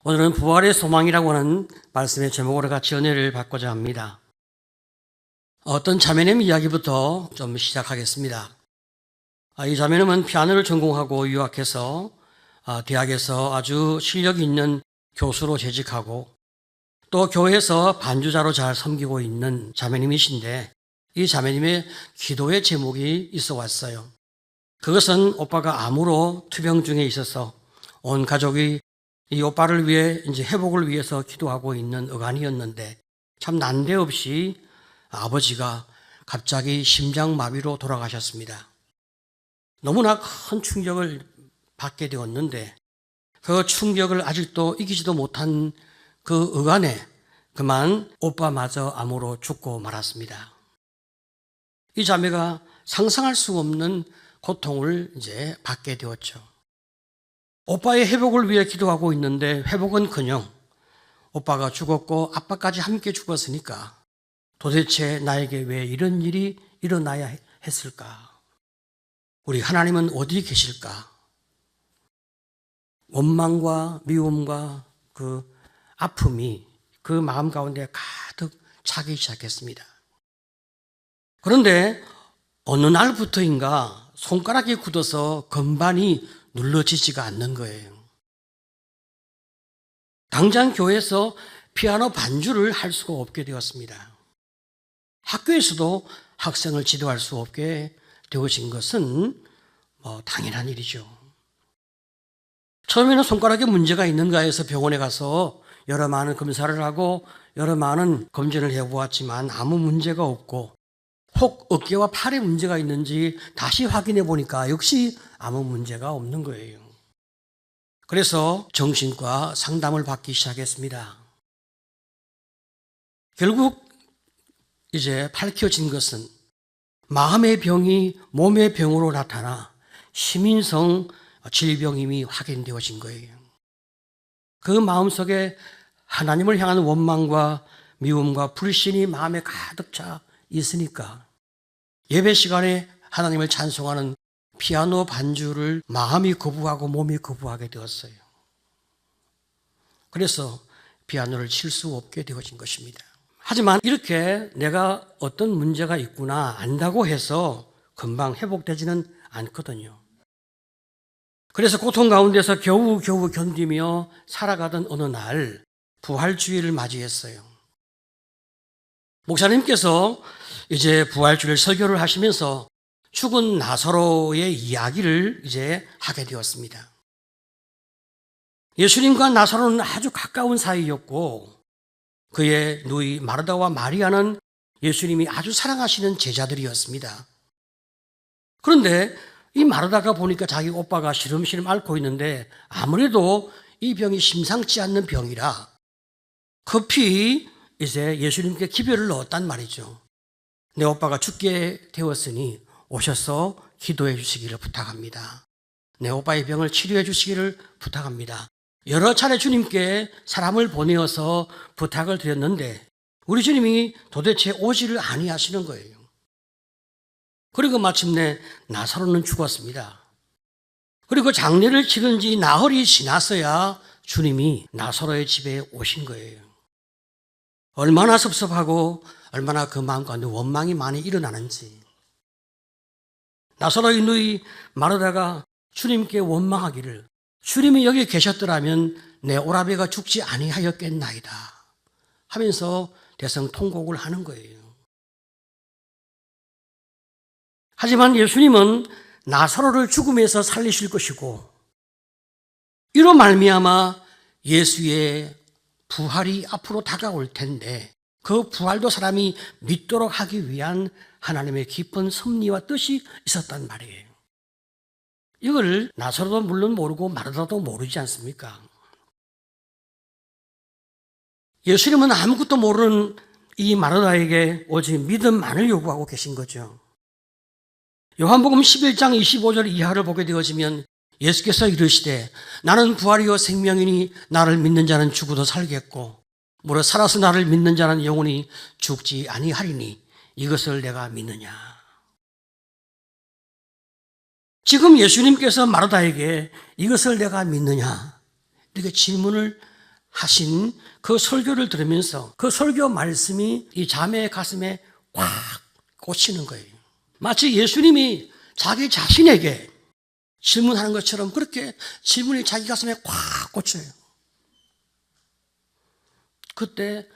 오늘은 부활의 소망이라고 하는 말씀의 제목으로 같이 은혜를 받고자 합니다. 어떤 자매님 이야기부터 좀 시작하겠습니다. 이 자매님은 피아노를 전공하고 유학해서 대학에서 아주 실력 있는 교수로 재직하고 또 교회에서 반주자로 잘 섬기고 있는 자매님이신데 이 자매님의 기도의 제목이 있어 왔어요. 그것은 오빠가 암으로 투병 중에 있어서 온 가족이 이 오빠를 위해 이제 회복을 위해서 기도하고 있는 어간이었는데 참 난데없이 아버지가 갑자기 심장마비로 돌아가셨습니다. 너무나 큰 충격을 받게 되었는데 그 충격을 아직도 이기지도 못한 그 어간에 그만 오빠마저 암으로 죽고 말았습니다. 이 자매가 상상할 수 없는 고통을 이제 받게 되었죠. 오빠의 회복을 위해 기도하고 있는데 회복은커녕 오빠가 죽었고 아빠까지 함께 죽었으니까 도대체 나에게 왜 이런 일이 일어나야 했을까? 우리 하나님은 어디 계실까? 원망과 미움과 그 아픔이 그 마음 가운데 가득 차기 시작했습니다. 그런데 어느 날부터인가 손가락이 굳어서 건반이 눌러지지가 않는 거예요. 당장 교회에서 피아노 반주를 할 수가 없게 되었습니다. 학교에서도 학생을 지도할 수 없게 되어진 것은 당연한 일이죠. 처음에는 손가락에 문제가 있는가 해서 병원에 가서 여러 많은 검사를 하고 여러 많은 검진을 해보았지만 아무 문제가 없고 혹 어깨와 팔에 문제가 있는지 다시 확인해 보니까 역시 아무 문제가 없는 거예요. 그래서 정신과 상담을 받기 시작했습니다. 결국 이제 밝혀진 것은 마음의 병이 몸의 병으로 나타나 심인성 질병임이 확인되어진 거예요. 그 마음속에 하나님을 향한 원망과 미움과 불신이 마음에 가득 차 있으니까 예배 시간에 하나님을 찬송하는 피아노 반주를 마음이 거부하고 몸이 거부하게 되었어요. 그래서 피아노를 칠 수 없게 되어진 것입니다. 하지만 이렇게 내가 어떤 문제가 있구나 안다고 해서 금방 회복되지는 않거든요. 그래서 고통 가운데서 겨우 견디며 살아가던 어느 날 부활주일을 맞이했어요. 목사님께서 이제 부활주일 설교를 하시면서 죽은 나사로의 이야기를 이제 하게 되었습니다. 예수님과 나사로는 아주 가까운 사이였고 그의 누이 마르다와 마리아는 예수님이 아주 사랑하시는 제자들이었습니다. 그런데 이 마르다가 보니까 자기 오빠가 시름시름 앓고 있는데 아무래도 이 병이 심상치 않는 병이라 급히 이제 예수님께 기별을 넣었단 말이죠. 내 오빠가 죽게 되었으니 오셔서 기도해 주시기를 부탁합니다. 내 오빠의 병을 치료해 주시기를 부탁합니다. 여러 차례 주님께 사람을 보내어서 부탁을 드렸는데 우리 주님이 도대체 오지를 아니하시는 거예요. 그리고 마침내 나사로는 죽었습니다. 그리고 장례를 치른 지 나흘이 지났어야 주님이 나사로의 집에 오신 거예요. 얼마나 섭섭하고 얼마나 그 마음 가운데 원망이 많이 일어나는지. 나사로의 누이 마르다가 주님께 원망하기를 주님이 여기 계셨더라면 내 오라비가 죽지 아니하였겠나이다 하면서 대성통곡을 하는 거예요. 하지만 예수님은 나사로를 죽음에서 살리실 것이고 이로 말미암아 예수의 부활이 앞으로 다가올 텐데 그 부활도 사람이 믿도록 하기 위한 하나님의 깊은 섭리와 뜻이 있었단 말이에요. 이걸 나사로도 물론 모르고 마르다도 모르지 않습니까? 예수님은 아무것도 모르는 이 마르다에게 오직 믿음만을 요구하고 계신 거죠. 요한복음 11장 25절 이하를 보게 되어지면 예수께서 이르시되 나는 부활이요 생명이니 나를 믿는 자는 죽어도 살겠고 무릇 살아서 나를 믿는 자는 영원히 죽지 아니하리니 이것을 내가 믿느냐. 지금 예수님께서 마르다에게 이것을 내가 믿느냐 이렇게 질문을 하신 그 설교를 들으면서 그 설교 말씀이 이 자매의 가슴에 꽉 꽂히는 거예요. 마치 예수님이 자기 자신에게 질문하는 것처럼 그렇게 질문이 자기 가슴에 꽉 꽂혀요. 그때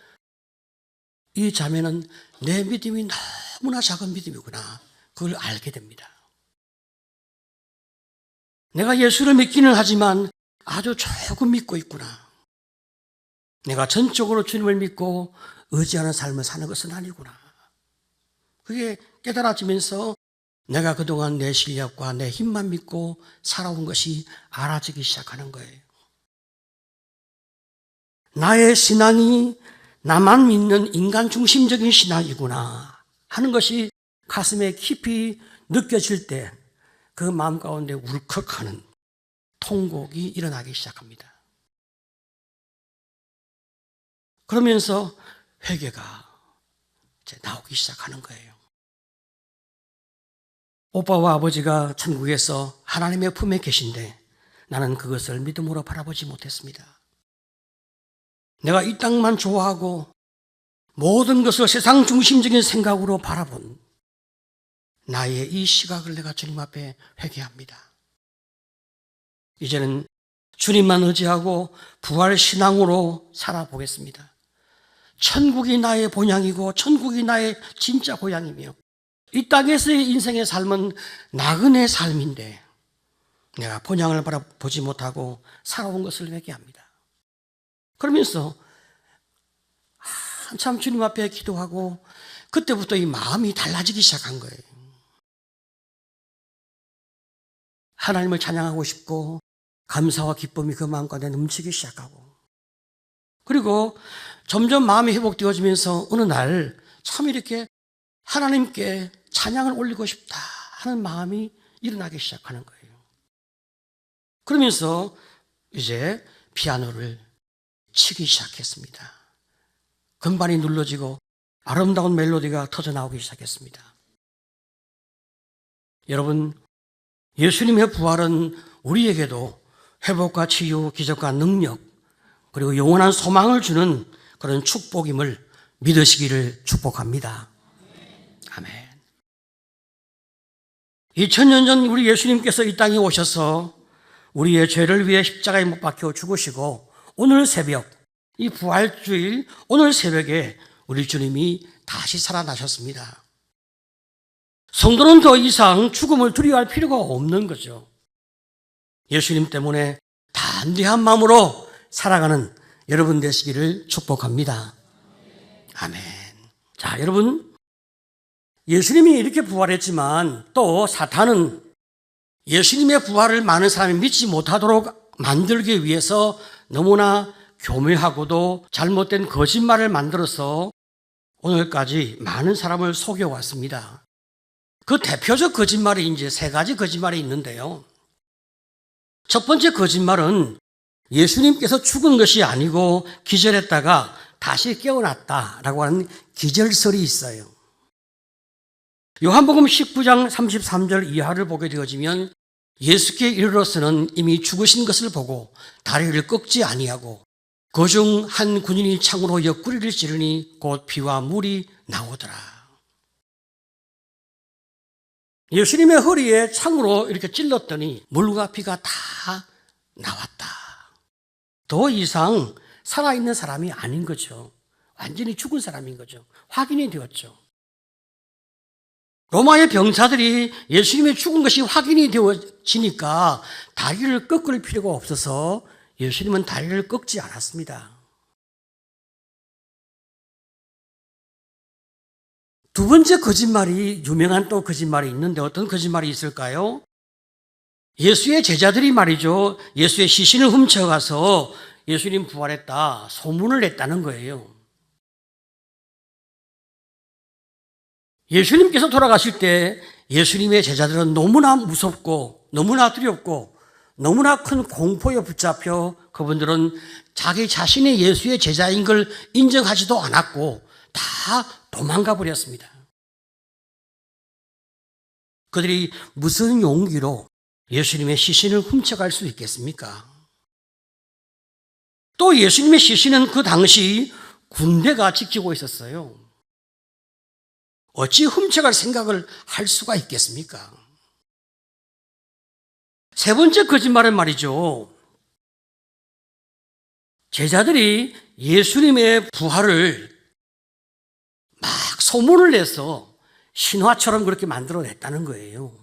이 자매는 내 믿음이 너무나 작은 믿음이구나, 그걸 알게 됩니다. 내가 예수를 믿기는 하지만 아주 조금 믿고 있구나. 내가 전적으로 주님을 믿고 의지하는 삶을 사는 것은 아니구나. 그게 깨달아지면서 내가 그동안 내 실력과 내 힘만 믿고 살아온 것이 알아지기 시작하는 거예요. 나의 신앙이 나만 믿는 인간 중심적인 신앙이구나 하는 것이 가슴에 깊이 느껴질 때 그 마음 가운데 울컥하는 통곡이 일어나기 시작합니다. 그러면서 회개가 이제 나오기 시작하는 거예요. 오빠와 아버지가 천국에서 하나님의 품에 계신데 나는 그것을 믿음으로 바라보지 못했습니다. 내가 이 땅만 좋아하고 모든 것을 세상 중심적인 생각으로 바라본 나의 이 시각을 내가 주님 앞에 회개합니다. 이제는 주님만 의지하고 부활 신앙으로 살아보겠습니다. 천국이 나의 본향이고 천국이 나의 진짜 고향이며 이 땅에서의 인생의 삶은 나그네 삶인데 내가 본향을 바라보지 못하고 살아온 것을 회개합니다. 그러면서 한참 주님 앞에 기도하고 그때부터 이 마음이 달라지기 시작한 거예요. 하나님을 찬양하고 싶고 감사와 기쁨이 그 마음 가운데 넘치기 시작하고 그리고 점점 마음이 회복되어지면서 어느 날 참 이렇게 하나님께 찬양을 올리고 싶다 하는 마음이 일어나기 시작하는 거예요. 그러면서 이제 피아노를 치기 시작했습니다. 건반이 눌러지고 아름다운 멜로디가 터져나오기 시작했습니다. 여러분, 예수님의 부활은 우리에게도 회복과 치유, 기적과 능력, 그리고 영원한 소망을 주는 그런 축복임을 믿으시기를 축복합니다. 아멘. 2000년 전 우리 예수님께서 이 땅에 오셔서 우리의 죄를 위해 십자가에 못 박혀 죽으시고 오늘 새벽, 이 부활주일 오늘 새벽에 우리 주님이 다시 살아나셨습니다. 성도는 더 이상 죽음을 두려워할 필요가 없는 거죠. 예수님 때문에 담대한 마음으로 살아가는 여러분 되시기를 축복합니다. 아멘. 자, 여러분, 예수님이 이렇게 부활했지만 또 사탄은 예수님의 부활을 많은 사람이 믿지 못하도록 만들기 위해서 너무나 교묘하고도 잘못된 거짓말을 만들어서 오늘까지 많은 사람을 속여왔습니다. 그 대표적 거짓말이 이제 세 가지 거짓말이 있는데요. 첫 번째 거짓말은 예수님께서 죽은 것이 아니고 기절했다가 다시 깨어났다라고 하는 기절설이 있어요. 요한복음 19장 33절 이하를 보게 되어지면 예수께 이르러서는 이미 죽으신 것을 보고 다리를 꺾지 아니하고 그중 한 군인이 창으로 옆구리를 찌르니 곧 피와 물이 나오더라. 예수님의 허리에 창으로 이렇게 찔렀더니 물과 피가 다 나왔다. 더 이상 살아있는 사람이 아닌 거죠. 완전히 죽은 사람인 거죠. 확인이 되었죠. 로마의 병사들이 예수님이 죽은 것이 확인이 되어지니까 다리를 꺾을 필요가 없어서 예수님은 다리를 꺾지 않았습니다. 두 번째 거짓말이, 유명한 또 거짓말이 있는데 어떤 거짓말이 있을까요? 예수의 제자들이 말이죠, 예수의 시신을 훔쳐가서 예수님 부활했다 소문을 냈다는 거예요. 예수님께서 돌아가실 때 예수님의 제자들은 너무나 무섭고 너무나 두렵고 너무나 큰 공포에 붙잡혀 그분들은 자기 자신이 예수의 제자인 걸 인정하지도 않았고 다 도망가 버렸습니다. 그들이 무슨 용기로 예수님의 시신을 훔쳐갈 수 있겠습니까? 또 예수님의 시신은 그 당시 군대가 지키고 있었어요. 어찌 훔쳐갈 생각을 할 수가 있겠습니까? 세 번째 거짓말은 말이죠. 제자들이 예수님의 부활을 막 소문을 내서 신화처럼 그렇게 만들어냈다는 거예요.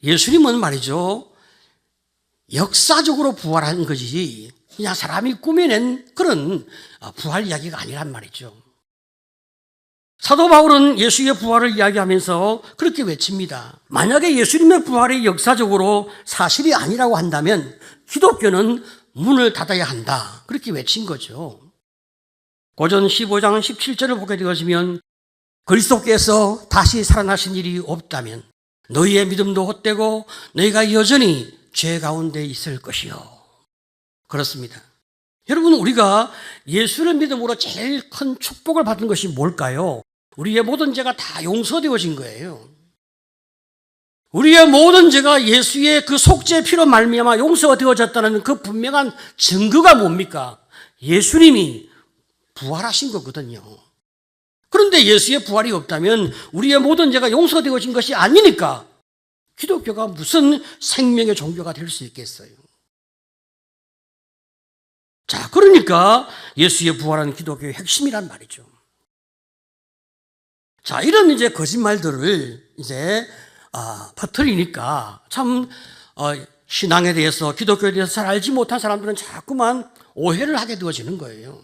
예수님은 말이죠, 역사적으로 부활한 거지 그냥 사람이 꾸며낸 그런 부활 이야기가 아니란 말이죠. 사도 바울은 예수의 부활을 이야기하면서 그렇게 외칩니다. 만약에 예수님의 부활이 역사적으로 사실이 아니라고 한다면 기독교는 문을 닫아야 한다. 그렇게 외친 거죠. 고전 15장 17절을 보게 되어지면 그리스도께서 다시 살아나신 일이 없다면 너희의 믿음도 헛되고 너희가 여전히 죄 가운데 있을 것이요. 그렇습니다. 여러분, 우리가 예수를 믿음으로 제일 큰 축복을 받은 것이 뭘까요? 우리의 모든 죄가 다 용서되어진 거예요. 우리의 모든 죄가 예수의 그 속죄의 피로 말미암아 용서가 되어졌다는 그 분명한 증거가 뭡니까? 예수님이 부활하신 거거든요. 그런데 예수의 부활이 없다면 우리의 모든 죄가 용서되어진 것이 아니니까 기독교가 무슨 생명의 종교가 될 수 있겠어요? 자, 그러니까 예수의 부활은 기독교의 핵심이란 말이죠. 자, 이런 이제 거짓말들을 이제 퍼뜨리니까 참 신앙에 대해서, 기독교에 대해서 잘 알지 못한 사람들은 자꾸만 오해를 하게 되어지는 거예요.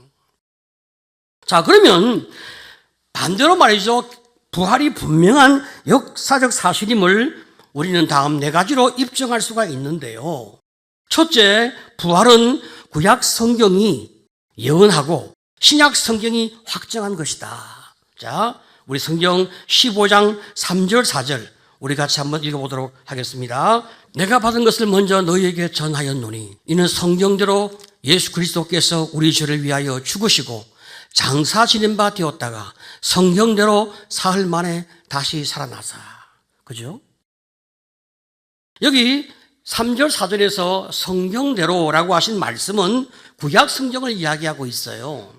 자, 그러면 반대로 말이죠, 부활이 분명한 역사적 사실임을 우리는 다음 네 가지로 입증할 수가 있는데요. 첫째, 부활은 구약 성경이 예언하고 신약 성경이 확정한 것이다. 자, 우리 성경 15장 3절 4절 우리 같이 한번 읽어보도록 하겠습니다. 내가 받은 것을 먼저 너희에게 전하였노니 이는 성경대로 예수 그리스도께서 우리 죄를 위하여 죽으시고 장사 지낸 바 되었다가 성경대로 사흘 만에 다시 살아나사. 그죠? 여기 3절 4절에서 성경대로라고 하신 말씀은 구약 성경을 이야기하고 있어요.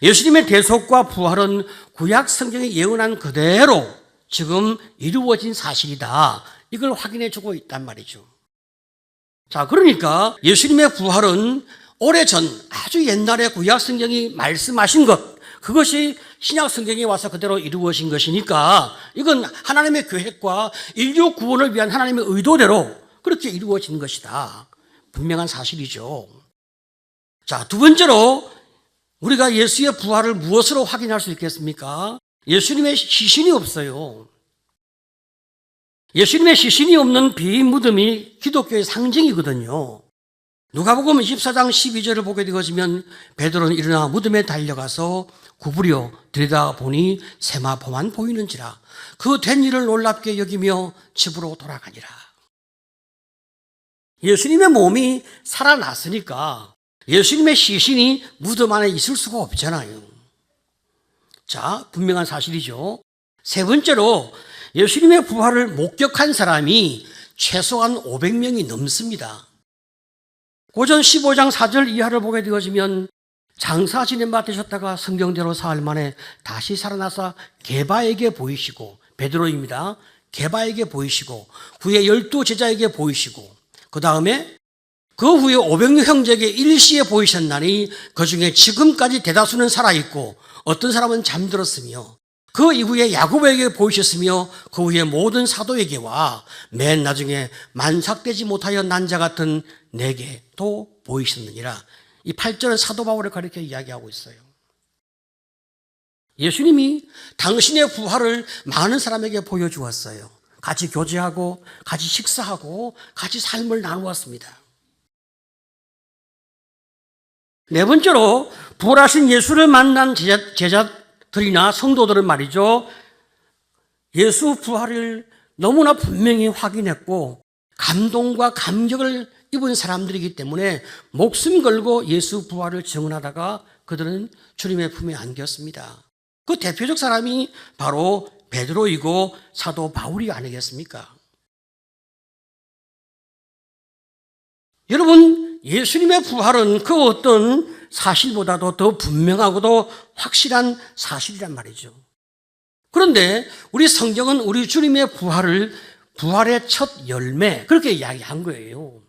예수님의 대속과 부활은 구약 성경이 예언한 그대로 지금 이루어진 사실이다. 이걸 확인해 주고 있단 말이죠. 자, 그러니까 예수님의 부활은 오래전 아주 옛날에 구약 성경이 말씀하신 것, 그것이 신약 성경에 와서 그대로 이루어진 것이니까 이건 하나님의 계획과 인류 구원을 위한 하나님의 의도대로 그렇게 이루어진 것이다. 분명한 사실이죠. 자, 두 번째로 우리가 예수의 부활을 무엇으로 확인할 수 있겠습니까? 예수님의 시신이 없어요. 예수님의 시신이 없는 빈 무덤이 기독교의 상징이거든요. 누가복음 24장 12절을 보게 되어지면 베드로는 일어나 무덤에 달려가서 구부려 들여다보니 세마포만 보이는지라 그 된 일을 놀랍게 여기며 집으로 돌아가니라. 예수님의 몸이 살아났으니까 예수님의 시신이 무덤 안에 있을 수가 없잖아요. 자, 분명한 사실이죠. 세 번째로 예수님의 부활을 목격한 사람이 최소한 500명이 넘습니다. 고전 15장 4절 이하를 보게 되어지면 장사 지낸 바 되셨다가 성경대로 사흘 만에 다시 살아나서 게바에게 보이시고, 베드로입니다. 게바에게 보이시고 후에 12제자에게 보이시고 그 다음에 그 후에 500명 형제에게 일시에 보이셨나니 그 중에 지금까지 대다수는 살아있고 어떤 사람은 잠들었으며 그 이후에 야고보에게 보이셨으며 그 후에 모든 사도에게와 맨 나중에 만삭되지 못하여 난 자 같은 내게도 보이셨느니라. 이 8절은 사도 바울을 가리켜 이야기하고 있어요. 예수님이 당신의 부활을 많은 사람에게 보여주었어요. 같이 교제하고 같이 식사하고 같이 삶을 나누었습니다. 네 번째로 부활하신 예수를 만난 제자들이나 성도들은 말이죠, 예수 부활을 너무나 분명히 확인했고 감동과 감격을 입은 사람들이기 때문에 목숨 걸고 예수 부활을 증언하다가 그들은 주님의 품에 안겼습니다. 그 대표적 사람이 바로 베드로이고 사도 바울이 아니겠습니까? 여러분, 예수님의 부활은 그 어떤 사실보다도 더 분명하고도 확실한 사실이란 말이죠. 그런데 우리 성경은 우리 주님의 부활을 부활의 첫 열매 그렇게 이야기한 거예요.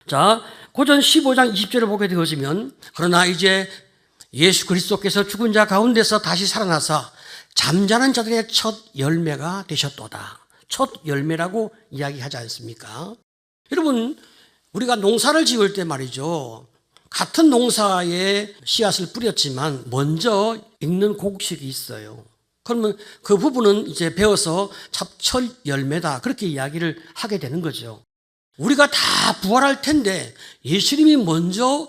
자, 고전 15장 20절을 보게 되어지면 그러나 이제 예수 그리스도께서 죽은 자 가운데서 다시 살아나사 잠자는 자들의 첫 열매가 되셨도다. 첫 열매라고 이야기하지 않습니까? 여러분, 우리가 농사를 지을 때 말이죠. 같은 농사에 씨앗을 뿌렸지만 먼저 익는 곡식이 있어요. 그러면 그 부분은 이제 배워서 첫 열매다. 그렇게 이야기를 하게 되는 거죠. 우리가 다 부활할 텐데 예수님이 먼저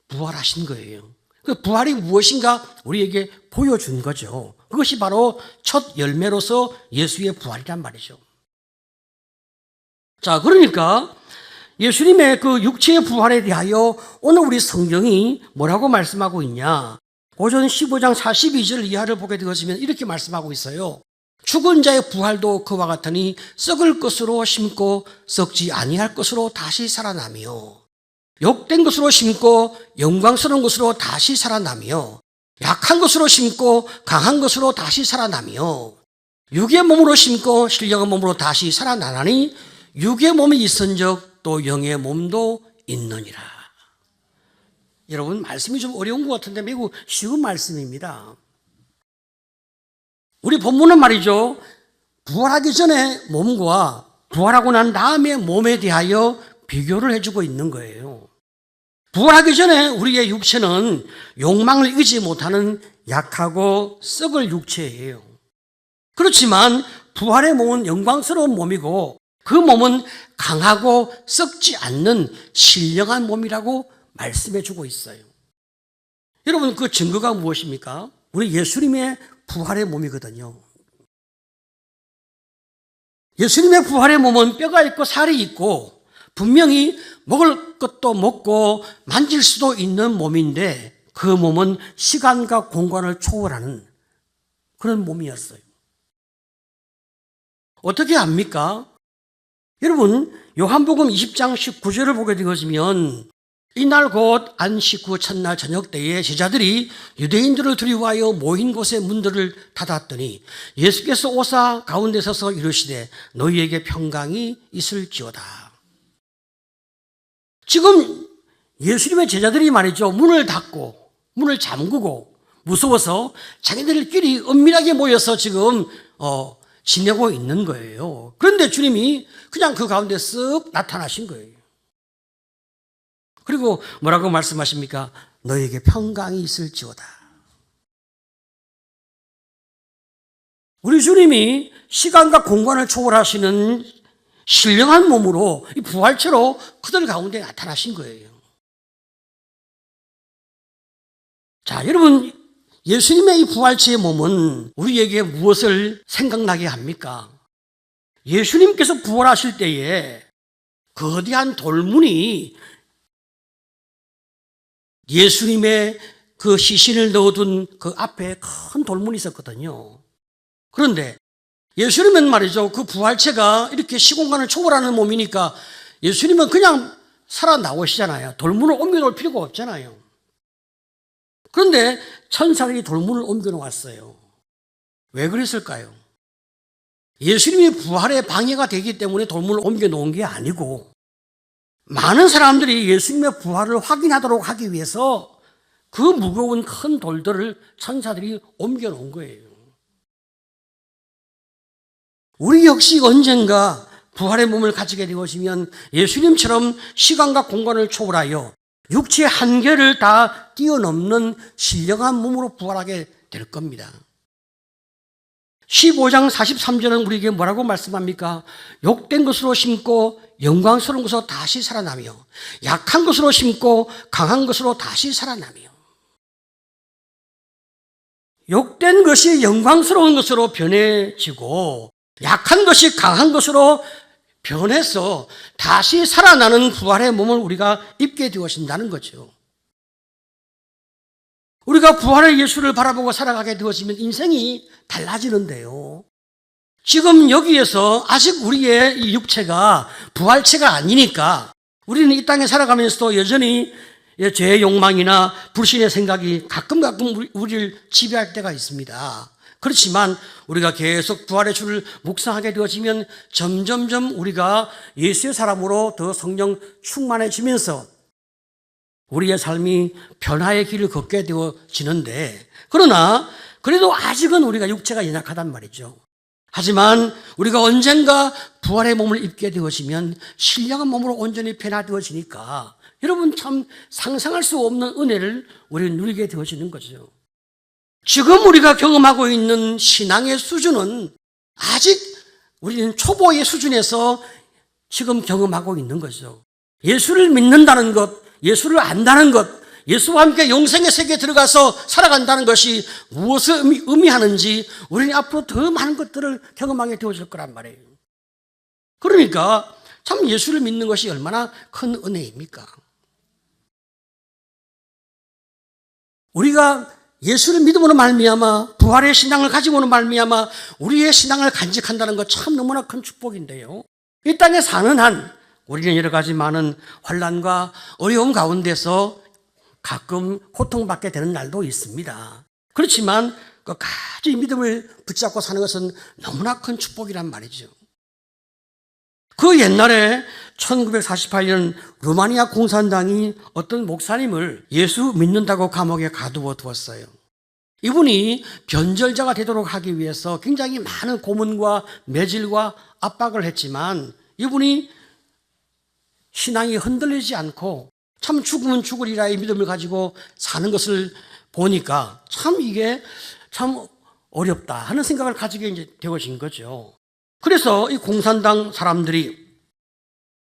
부활하신 거예요. 그 부활이 무엇인가 우리에게 보여준 거죠. 그것이 바로 첫 열매로서 예수의 부활이란 말이죠. 자, 그러니까 예수님의 그 육체의 부활에 대하여 오늘 우리 성경이 뭐라고 말씀하고 있냐? 고전 15장 42절 이하를 보게 되어지면 이렇게 말씀하고 있어요. 죽은 자의 부활도 그와 같으니 썩을 것으로 심고 썩지 아니할 것으로 다시 살아나며 욕된 것으로 심고 영광스러운 것으로 다시 살아나며 약한 것으로 심고 강한 것으로 다시 살아나며 육의 몸으로 심고 신령한 몸으로 다시 살아나나니 육의 몸이 있은즉 또 영의 몸도 있느니라. 여러분, 말씀이 좀 어려운 것 같은데 매우 쉬운 말씀입니다. 우리 본문은 말이죠, 부활하기 전에 몸과 부활하고 난 다음에 몸에 대하여 비교를 해주고 있는 거예요. 부활하기 전에 우리의 육체는 욕망을 이기지 못하는 약하고 썩을 육체예요. 그렇지만 부활의 몸은 영광스러운 몸이고 그 몸은 강하고 썩지 않는 신령한 몸이라고 말씀해 주고 있어요. 여러분, 그 증거가 무엇입니까? 우리 예수님의 부활의 몸이거든요. 예수님의 부활의 몸은 뼈가 있고 살이 있고 분명히 먹을 것도 먹고 만질 수도 있는 몸인데 그 몸은 시간과 공간을 초월하는 그런 몸이었어요. 어떻게 합니까? 여러분, 요한복음 20장 19절을 보게 되어지면 이날 곧 안식 후 첫날 저녁 때에 제자들이 유대인들을 두려워하여 모인 곳의 문들을 닫았더니 예수께서 오사 가운데 서서 이르시되 너희에게 평강이 있을지어다. 지금 예수님의 제자들이 말이죠, 문을 닫고 문을 잠그고 무서워서 자기들끼리 은밀하게 모여서 지금 지내고 있는 거예요. 그런데 주님이 그냥 그 가운데 쓱 나타나신 거예요. 그리고 뭐라고 말씀하십니까? 너에게 평강이 있을지어다. 우리 주님이 시간과 공간을 초월하시는 신령한 몸으로 이 부활체로 그들 가운데 나타나신 거예요. 자, 여러분, 예수님의 이 부활체의 몸은 우리에게 무엇을 생각나게 합니까? 예수님께서 부활하실 때에 거대한 돌문이 예수님의 그 시신을 넣어둔 그 앞에 큰 돌문이 있었거든요. 그런데 예수님은 말이죠, 그 부활체가 이렇게 시공간을 초월하는 몸이니까 예수님은 그냥 살아나오시잖아요. 돌문을 옮겨놓을 필요가 없잖아요. 그런데 천사들이 돌문을 옮겨놓았어요. 왜 그랬을까요? 예수님이 부활에 방해가 되기 때문에 돌문을 옮겨놓은 게 아니고 많은 사람들이 예수님의 부활을 확인하도록 하기 위해서 그 무거운 큰 돌들을 천사들이 옮겨놓은 거예요. 우리 역시 언젠가 부활의 몸을 가지게 되어지면 예수님처럼 시간과 공간을 초월하여 육체의 한계를 다 뛰어넘는 신령한 몸으로 부활하게 될 겁니다. 15장 43절은 우리에게 뭐라고 말씀합니까? 욕된 것으로 심고 영광스러운 것으로 다시 살아나며 약한 것으로 심고 강한 것으로 다시 살아나며 욕된 것이 영광스러운 것으로 변해지고 약한 것이 강한 것으로 변해서 다시 살아나는 부활의 몸을 우리가 입게 되어진다는 거죠. 우리가 부활의 예수를 바라보고 살아가게 되어지면 인생이 달라지는데요. 지금 여기에서 아직 우리의 이 육체가 부활체가 아니니까 우리는 이 땅에 살아가면서도 여전히 죄의 욕망이나 불신의 생각이 가끔 우리를 지배할 때가 있습니다. 그렇지만 우리가 계속 부활의 주를 묵상하게 되어지면 점점점 우리가 예수의 사람으로 더 성령 충만해지면서 우리의 삶이 변화의 길을 걷게 되어지는데, 그러나 그래도 아직은 우리가 육체가 연약하단 말이죠. 하지만 우리가 언젠가 부활의 몸을 입게 되어지면 신령한 몸으로 온전히 변화되어지니까 여러분 참 상상할 수 없는 은혜를 우리는 누리게 되어지는 거죠. 지금 우리가 경험하고 있는 신앙의 수준은 아직 우리는 초보의 수준에서 지금 경험하고 있는 거죠. 예수를 믿는다는 것, 예수를 안다는 것, 예수와 함께 영생의 세계에 들어가서 살아간다는 것이 무엇을 의미하는지 우리는 앞으로 더 많은 것들을 경험하게 되어질 거란 말이에요. 그러니까 참 예수를 믿는 것이 얼마나 큰 은혜입니까? 우리가 예수를 믿음으로 말미암아 부활의 신앙을 가지고는 말미암아 우리의 신앙을 간직한다는 것 참 너무나 큰 축복인데요. 이 땅에 사는 한 우리는 여러 가지 많은 환난과 어려움 가운데서 가끔 고통받게 되는 날도 있습니다. 그렇지만 끝까지 믿음을 붙잡고 사는 것은 너무나 큰 축복이란 말이죠. 그 옛날에 1948년 루마니아 공산당이 어떤 목사님을 예수 믿는다고 감옥에 가두어 두었어요. 이분이 변절자가 되도록 하기 위해서 굉장히 많은 고문과 매질과 압박을 했지만 이분이 신앙이 흔들리지 않고 참 죽으면 죽으리라의 믿음을 가지고 사는 것을 보니까 참 이게 참 어렵다 하는 생각을 가지게 이제 되어진 거죠. 그래서 이 공산당 사람들이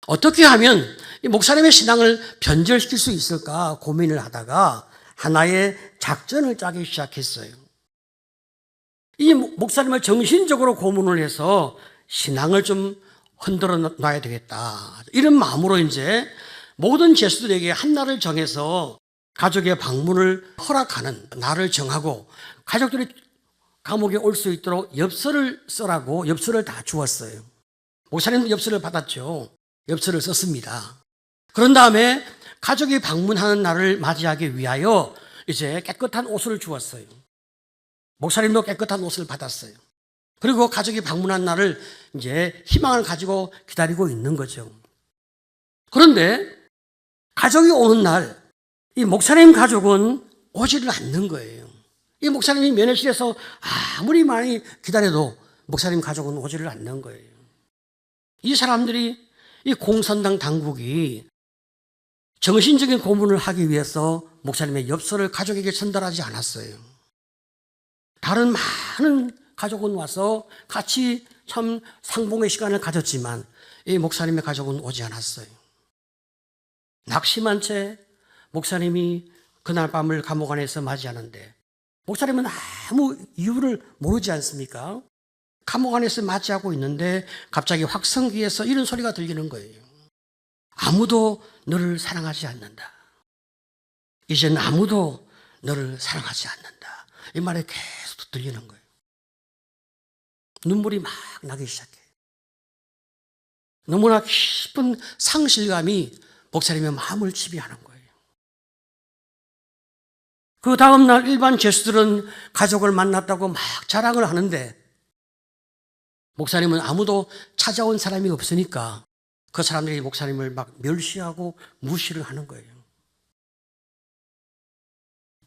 어떻게 하면 이 목사님의 신앙을 변절시킬 수 있을까 고민을 하다가 하나의 작전을 짜기 시작했어요. 이 목사님을 정신적으로 고문을 해서 신앙을 좀 흔들어 놔야 되겠다. 이런 마음으로 이제 모든 제수들에게 한 날을 정해서 가족의 방문을 허락하는 날을 정하고 가족들이 감옥에 올 수 있도록 엽서를 써라고 엽서를 다 주었어요. 목사님도 엽서를 받았죠. 엽서를 썼습니다. 그런 다음에 가족이 방문하는 날을 맞이하기 위하여 이제 깨끗한 옷을 주었어요. 목사님도 깨끗한 옷을 받았어요. 그리고 가족이 방문한 날을 이제 희망을 가지고 기다리고 있는 거죠. 그런데 가족이 오는 날, 이 목사님 가족은 오지를 않는 거예요. 이 목사님이 면회실에서 아무리 많이 기다려도 목사님 가족은 오지를 않는 거예요. 이 사람들이 이 공산당 당국이 정신적인 고문을 하기 위해서 목사님의 엽서를 가족에게 전달하지 않았어요. 다른 많은 가족은 와서 같이 참 상봉의 시간을 가졌지만 이 목사님의 가족은 오지 않았어요. 낙심한 채 목사님이 그날 밤을 감옥 안에서 맞이하는데 목사님은 아무 이유를 모르지 않습니까? 감옥 안에서 맞이하고 있는데 갑자기 확성기에서 이런 소리가 들리는 거예요. 아무도 너를 사랑하지 않는다. 이젠 아무도 너를 사랑하지 않는다. 이 말이 계속 들리는 거예요. 눈물이 막 나기 시작해요. 너무나 깊은 상실감이 목사님의 마음을 지배하는 거예요. 그 다음날 일반 죄수들은 가족을 만났다고 막 자랑을 하는데 목사님은 아무도 찾아온 사람이 없으니까 그 사람들이 목사님을 막 멸시하고 무시를 하는 거예요.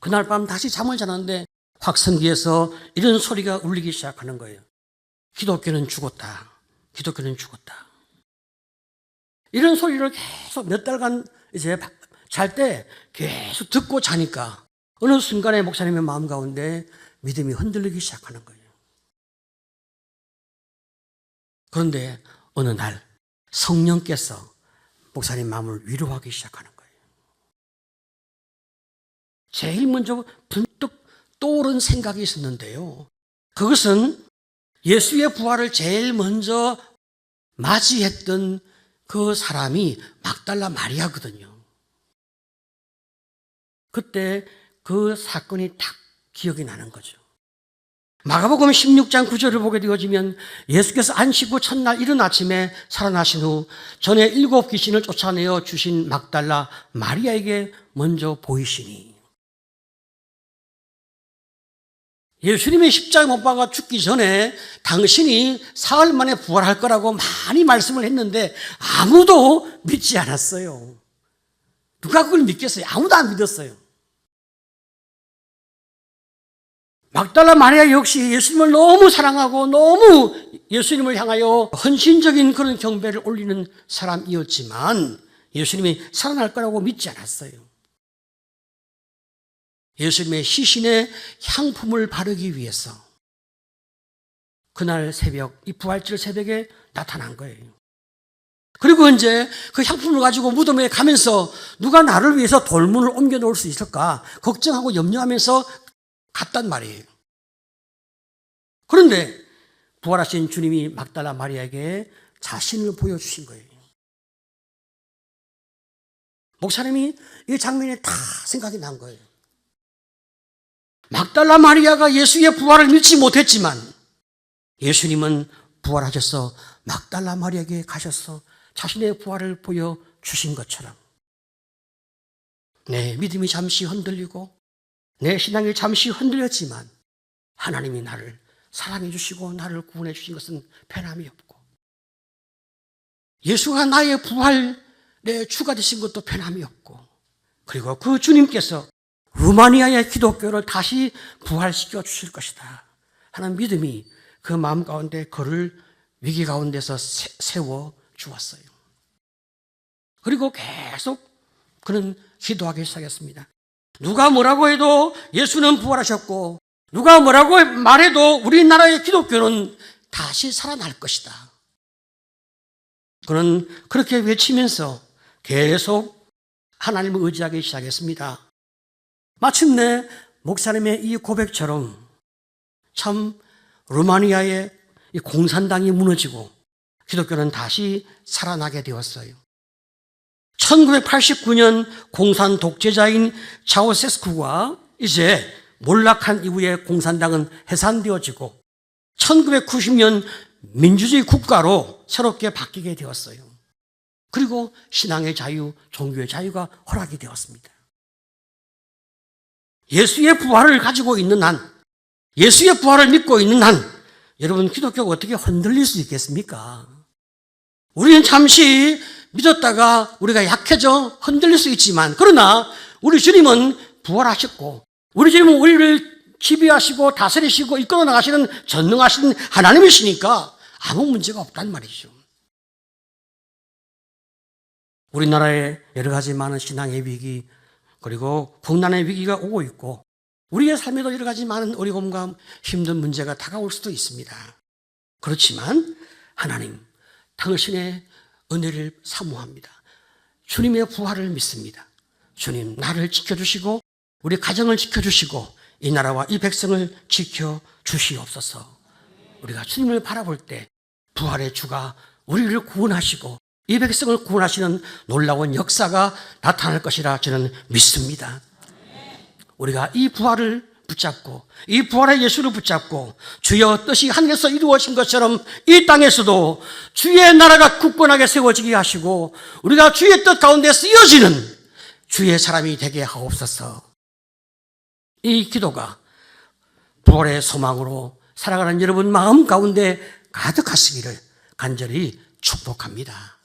그날 밤 다시 잠을 자는데 확성기에서 이런 소리가 울리기 시작하는 거예요. 기독교는 죽었다. 기독교는 죽었다. 이런 소리를 계속 몇 달간 이제 잘 때 계속 듣고 자니까 어느 순간에 목사님의 마음 가운데 믿음이 흔들리기 시작하는 거예요. 그런데 어느 날 성령께서 목사님 마음을 위로하기 시작하는 거예요. 제일 먼저 분뜩 떠오른 생각이 있었는데요. 그것은 예수의 부활을 제일 먼저 맞이했던 그 사람이 막달라 마리아거든요. 그때 그 사건이 딱 기억이 나는 거죠. 마가복음 16장 9절을 보게 되어지면 예수께서 안식 후 첫날 이른 아침에 살아나신 후 전에 7 귀신을 쫓아내어 주신 막달라 마리아에게 먼저 보이시니, 예수님의 십자가에 못 박아 죽기 전에 당신이 사흘 만에 부활할 거라고 많이 말씀을 했는데 아무도 믿지 않았어요. 누가 그걸 믿겠어요? 아무도 안 믿었어요. 막달라 마리아 역시 예수님을 너무 사랑하고 너무 예수님을 향하여 헌신적인 그런 경배를 올리는 사람이었지만 예수님이 살아날 거라고 믿지 않았어요. 예수님의 시신에 향품을 바르기 위해서 그날 새벽, 이 부활절 새벽에 나타난 거예요. 그리고 이제 그 향품을 가지고 무덤에 가면서 누가 나를 위해서 돌문을 옮겨 놓을 수 있을까 걱정하고 염려하면서 갔단 말이에요. 그런데 부활하신 주님이 막달라 마리아에게 자신을 보여주신 거예요. 목사님이 이 장면에 다 생각이 난 거예요. 막달라 마리아가 예수의 부활을 믿지 못했지만 예수님은 부활하셔서 막달라 마리아에게 가셔서 자신의 부활을 보여주신 것처럼 내 믿음이 잠시 흔들리고 내 신앙이 잠시 흔들렸지만 하나님이 나를 사랑해 주시고 나를 구원해 주신 것은 변함이 없고 예수가 나의 부활의 주가 되신 것도 변함이 없고 그리고 그 주님께서 루마니아의 기독교를 다시 부활시켜 주실 것이다 하는 믿음이 그 마음 가운데 그를 위기 가운데서 세워 주었어요. 그리고 계속 그는 기도하기 시작했습니다. 누가 뭐라고 해도 예수는 부활하셨고 누가 뭐라고 말해도 우리나라의 기독교는 다시 살아날 것이다. 그는 그렇게 외치면서 계속 하나님을 의지하기 시작했습니다. 마침내 목사님의 이 고백처럼 참 루마니아의 이 공산당이 무너지고 기독교는 다시 살아나게 되었어요. 1989년 공산 독재자인 차우세스쿠가 이제 몰락한 이후에 공산당은 해산되어지고 1990년 민주주의 국가로 새롭게 바뀌게 되었어요. 그리고 신앙의 자유, 종교의 자유가 허락이 되었습니다. 예수의 부활을 가지고 있는 한, 예수의 부활을 믿고 있는 한, 여러분 기독교가 어떻게 흔들릴 수 있겠습니까? 우리는 잠시 믿었다가 우리가 약해져 흔들릴 수 있지만 그러나 우리 주님은 부활하셨고 우리 주님은 우리를 지배하시고 다스리시고 이끌어 나가시는 전능하신 하나님이시니까 아무 문제가 없단 말이죠. 우리나라에 여러 가지 많은 신앙의 위기 그리고 국난의 위기가 오고 있고 우리의 삶에도 여러 가지 많은 어려움과 힘든 문제가 다가올 수도 있습니다. 그렇지만 하나님 당신의 은혜를 사모합니다. 주님의 부활을 믿습니다. 주님 나를 지켜주시고 우리 가정을 지켜주시고 이 나라와 이 백성을 지켜주시옵소서. 우리가 주님을 바라볼 때 부활의 주가 우리를 구원하시고 이 백성을 구원하시는 놀라운 역사가 나타날 것이라 저는 믿습니다. 우리가 이 부활을 붙잡고 이 부활의 예수를 붙잡고 주여 뜻이 하늘에서 이루어진 것처럼 이 땅에서도 주의 나라가 굳건하게 세워지게 하시고 우리가 주의 뜻 가운데 쓰여지는 주의 사람이 되게 하옵소서. 이 기도가 부활의 소망으로 살아가는 여러분 마음 가운데 가득하시기를 간절히 축복합니다.